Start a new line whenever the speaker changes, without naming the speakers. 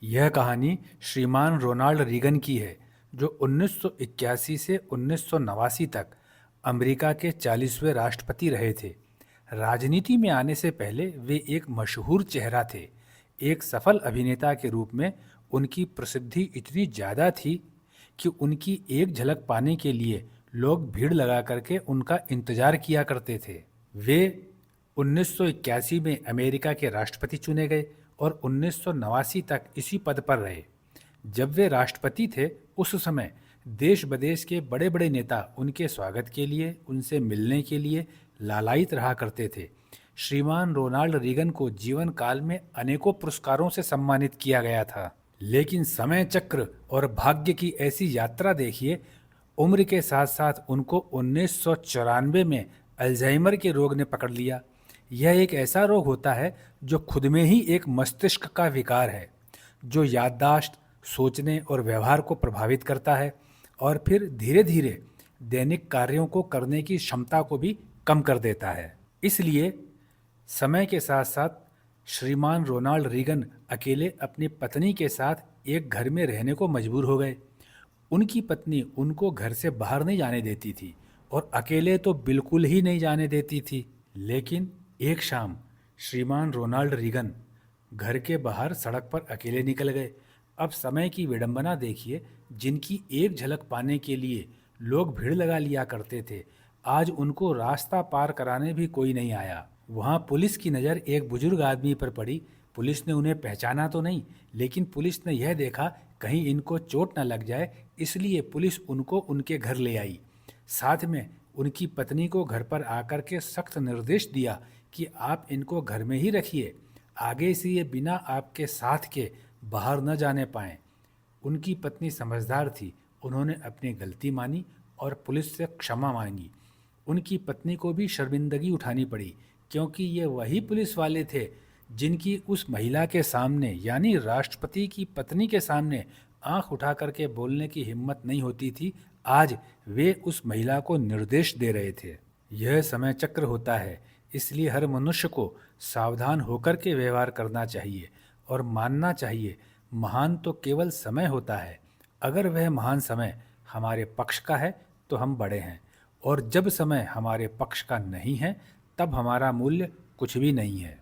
यह कहानी श्रीमान रोनाल्ड रीगन की है, जो 1981 से 1989 तक अमेरिका के 40वें राष्ट्रपति रहे थे। राजनीति में आने से पहले वे एक मशहूर चेहरा थे। एक सफल अभिनेता के रूप में उनकी प्रसिद्धि इतनी ज़्यादा थी कि उनकी एक झलक पाने के लिए लोग भीड़ लगा करके उनका इंतजार किया करते थे। वे 1981 में अमेरिका के राष्ट्रपति चुने गए और 1989 तक इसी पद पर रहे। जब वे राष्ट्रपति थे, उस समय देश विदेश के बड़े बड़े नेता उनके स्वागत के लिए, उनसे मिलने के लिए लालायित रहा करते थे। श्रीमान रोनाल्ड रीगन को जीवन काल में अनेकों पुरस्कारों से सम्मानित किया गया था। लेकिन समय चक्र और भाग्य की ऐसी यात्रा देखिए, उम्र के साथ साथ उनको 1994 में अल्जाइमर के रोग ने पकड़ लिया। यह एक ऐसा रोग होता है जो खुद में ही एक मस्तिष्क का विकार है, जो याददाश्त, सोचने और व्यवहार को प्रभावित करता है और फिर धीरे धीरे दैनिक कार्यों को करने की क्षमता को भी कम कर देता है। इसलिए समय के साथ साथ श्रीमान रोनाल्ड रीगन अकेले अपनी पत्नी के साथ एक घर में रहने को मजबूर हो गए। उनकी पत्नी उनको घर से बाहर नहीं जाने देती थी और अकेले तो बिल्कुल ही नहीं जाने देती थी। लेकिन एक शाम श्रीमान रोनाल्ड रीगन घर के बाहर सड़क पर अकेले निकल गए। अब समय की विडंबना देखिए, जिनकी एक झलक पाने के लिए लोग भीड़ लगा लिया करते थे, आज उनको रास्ता पार कराने भी कोई नहीं आया। वहाँ पुलिस की नज़र एक बुजुर्ग आदमी पर पड़ी। पुलिस ने उन्हें पहचाना तो नहीं, लेकिन पुलिस ने यह देखा कहीं इनको चोट न लग जाए, इसलिए पुलिस उनको उनके घर ले आई। साथ में उनकी पत्नी को घर पर आकर के सख्त निर्देश दिया कि आप इनको घर में ही रखिए, आगे से ये बिना आपके साथ के बाहर न जाने पाएं। उनकी पत्नी समझदार थी, उन्होंने अपनी गलती मानी और पुलिस से क्षमा मांगी। उनकी पत्नी को भी शर्मिंदगी उठानी पड़ी, क्योंकि ये वही पुलिस वाले थे जिनकी उस महिला के सामने, यानी राष्ट्रपति की पत्नी के सामने, आंख उठा करके बोलने की हिम्मत नहीं होती थी। आज वे उस महिला को निर्देश दे रहे थे। यह समय चक्र होता है, इसलिए हर मनुष्य को सावधान होकर के व्यवहार करना चाहिए और मानना चाहिए महान तो केवल समय होता है। अगर वह महान समय हमारे पक्ष का है तो हम बड़े हैं, और जब समय हमारे पक्ष का नहीं है तब हमारा मूल्य कुछ भी नहीं है।